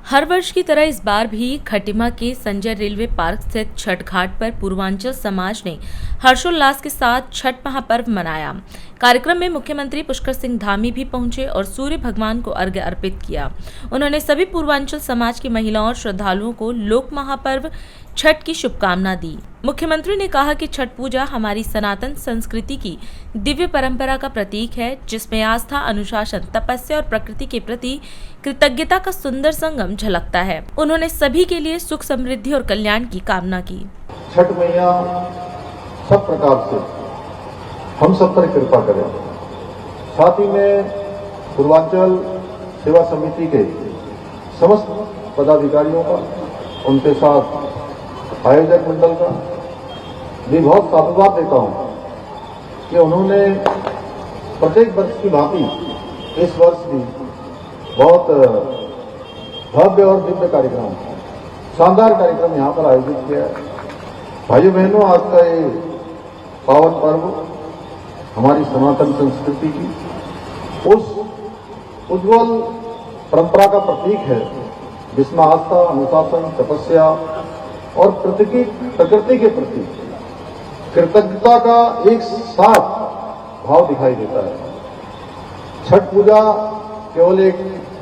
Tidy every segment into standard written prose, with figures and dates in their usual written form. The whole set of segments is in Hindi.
हर वर्ष की तरह इस बार भी खटीमा के संजय रेलवे पार्क स्थित छठ घाट पर पूर्वांचल समाज ने हर्षोल्लास के साथ छठ महापर्व मनाया। कार्यक्रम में मुख्यमंत्री पुष्कर सिंह धामी भी पहुंचे और सूर्य भगवान को अर्घ्य अर्पित किया। उन्होंने सभी पूर्वांचल समाज की महिलाओं और श्रद्धालुओं को लोक महापर्व छठ की शुभकामना दी। मुख्यमंत्री ने कहा कि छठ पूजा हमारी सनातन संस्कृति की दिव्य परंपरा का प्रतीक है, जिसमें आस्था, अनुशासन, तपस्या और प्रकृति के प्रति कृतज्ञता का सुंदर संगम झलकता है। उन्होंने सभी के लिए सुख, समृद्धि और कल्याण की कामना की। छठ मैया सब प्रकार से हम सब पर कृपा करें। साथ ही में पूर्वांचल सेवा समिति के समस्त पदाधिकारियों का, उनके साथ आयोजक मंडल का भी बहुत साधुवाद देता हूं कि उन्होंने प्रत्येक वर्ष की भांति इस वर्ष भी बहुत भव्य और दिव्य कार्यक्रम, शानदार कार्यक्रम यहां पर आयोजित किया है। भाइयों बहनों, आज का ये पावन पर्व हमारी सनातन संस्कृति की उस उज्जवल परंपरा का प्रतीक है जिसमें आस्था, अनुशासन, तपस्या और प्रकृति के प्रति कृतज्ञता का एक साथ भाव दिखाई देता है। छठ पूजा केवल एक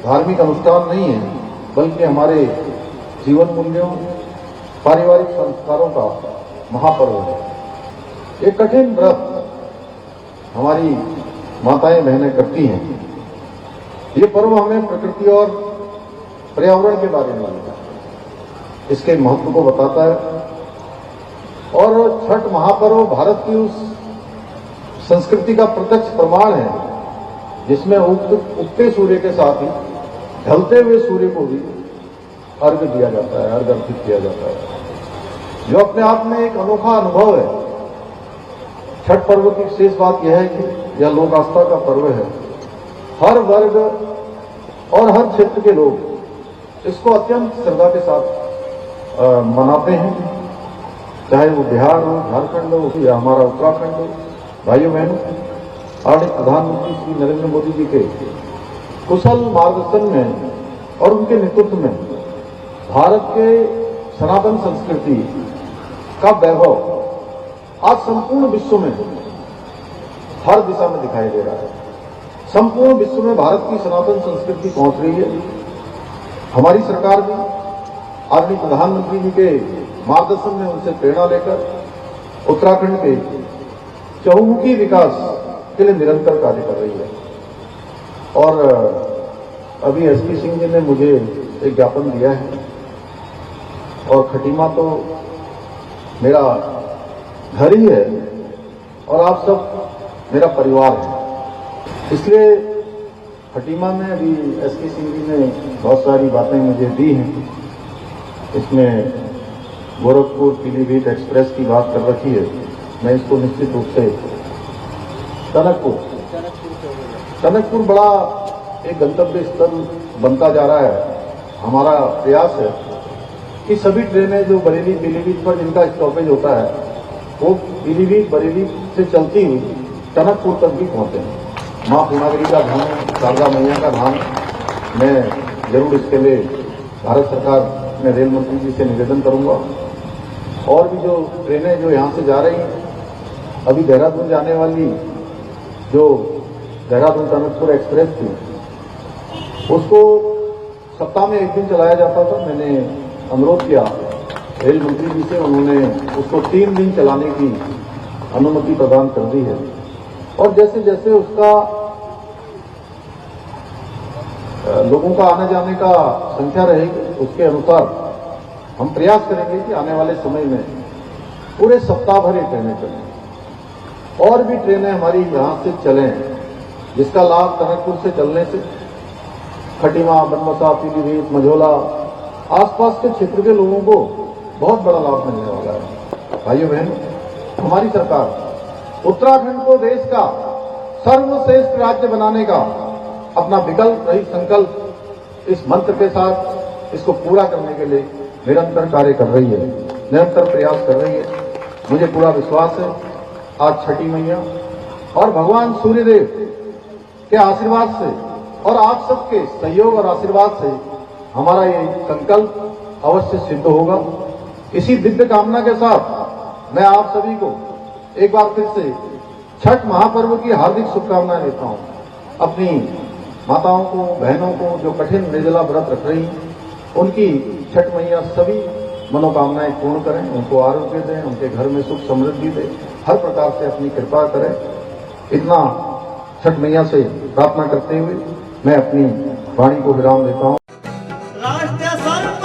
धार्मिक अनुष्ठान नहीं है, बल्कि हमारे जीवन मूल्यों, पारिवारिक संस्कारों का महापर्व है। एक कठिन व्रत हमारी माताएं बहनें करती हैं। ये पर्व हमें प्रकृति और पर्यावरण के बारे में इसके महत्व को बताता है और छठ महापर्व भारत की उस संस्कृति का प्रत्यक्ष प्रमाण है जिसमें उगते सूर्य के साथ ही ढलते हुए सूर्य को भी अर्घ्य दिया जाता है, अर्घ्य अर्पित किया जाता है, जो अपने आप में एक अनोखा अनुभव है। छठ पर्व की विशेष बात यह है कि यह लोक आस्था का पर्व है। हर वर्ग और हर क्षेत्र के लोग इसको अत्यंत श्रद्धा के साथ मनाते हैं, चाहे वो बिहार हो, झारखंड हो या हमारा उत्तराखंड हो। भाइयों बहनों, आदरणीय प्रधानमंत्री श्री नरेंद्र मोदी जी के कुशल मार्गदर्शन में और उनके नेतृत्व में भारत के सनातन संस्कृति का वैभव आज संपूर्ण विश्व में हर दिशा में दिखाई दे रहा है। संपूर्ण विश्व में भारत की सनातन संस्कृति पहुंच रही है। हमारी सरकार भी आदरणीय प्रधानमंत्री जी के मार्गदर्शन में उनसे प्रेरणा लेकर उत्तराखंड के चहुमुखी विकास के लिए निरंतर कार्य कर रही है। और अभी एसपी सिंह जी ने मुझे एक ज्ञापन दिया है और खटीमा तो मेरा घर ही है और आप सब मेरा परिवार है। इसलिए खटीमा में अभी एसपी सिंह जी ने बहुत सारी बातें मुझे दी हैं। इसमें गोरखपुर पीलीभीत एक्सप्रेस की बात कर रखी है। मैं इसको निश्चित रूप से टनकपुर बड़ा एक गंतव्य स्थल बनता जा रहा है। हमारा प्रयास है कि सभी ट्रेनें जो बरेली पीलीभीत पर जिनका स्टॉपेज होता है वो पीलीभीत बरेली से चलती हुई टनकपुर तक भी पहुंचे। मां पूर्णागिरी का धाम, शारदा मैया का धाम, मैं जरूर इसके लिए भारत सरकार में रेल मंत्री जी से निवेदन करूंगा। और भी जो ट्रेनें जो यहां से जा रही हैं, अभी देहरादून जाने वाली जो देहरादून टनकपुर एक्सप्रेस थी, उसको सप्ताह में एक दिन चलाया जाता था। मैंने अनुरोध किया रेल मंत्री जी से, उन्होंने उसको 3 दिन चलाने की अनुमति प्रदान कर दी है। और जैसे जैसे उसका लोगों का आने जाने का संख्या रहेगी, उसके अनुसार हम प्रयास करेंगे कि आने वाले समय में पूरे सप्ताह भर ये ट्रेनें चलें और भी ट्रेनें हमारी यहां से चलें, जिसका लाभ टनकपुर से चलने से खटीमा, बनमसा, पीलीभीत, मझोला आसपास के क्षेत्र के लोगों को बहुत बड़ा लाभ मिलने वाला है। भाइयों बहनों, हमारी सरकार उत्तराखंड को देश का सर्वश्रेष्ठ राज्य बनाने का अपना विकल्प रहित संकल्प इस मंत्र के साथ इसको पूरा करने के लिए निरंतर कार्य कर रही है, निरंतर प्रयास कर रही है। मुझे पूरा विश्वास है आज छठी मैया और भगवान सूर्यदेव के आशीर्वाद से और आप सबके सहयोग और आशीर्वाद से हमारा ये संकल्प अवश्य सिद्ध होगा। इसी दिव्य कामना के साथ मैं आप सभी को एक बार फिर से छठ महापर्व की हार्दिक शुभकामनाएं देता हूं। अपनी माताओं को, बहनों को जो कठिन निर्जला व्रत रख रही उनकी छठ मैया सभी मनोकामनाएं पूर्ण करें, उनको आरोग्य दें, उनके घर में सुख समृद्धि दे, हर प्रकार से अपनी कृपा करें। इतना छठ मैया से प्रार्थना करते हुए मैं अपनी वाणी को विराम देता हूं। राष्ट्र